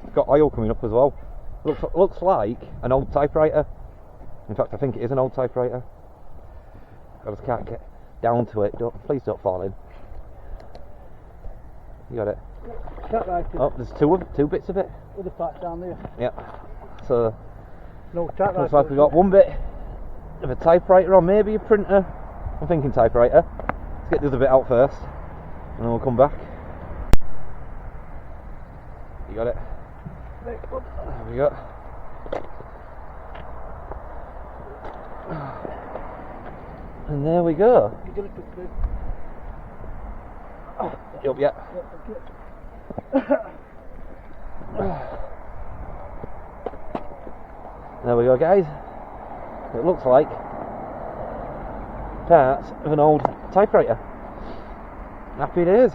It's got oil coming up as well. Looks like an old typewriter. In fact, I think it is an old typewriter. I just can't get down to it. Please don't fall in. You got it? Typewriter. Oh, there's two bits of it. With the parts down there. Yeah. So No typewriter. looks like we've got one bit of a typewriter or maybe a printer. I'm thinking typewriter. Let's get the other bit out first, and then we'll come back. You got it? There we go. And there we go. You did it quickly. Yup, yeah. There we go, guys. It looks like parts of an old typewriter. Happy days.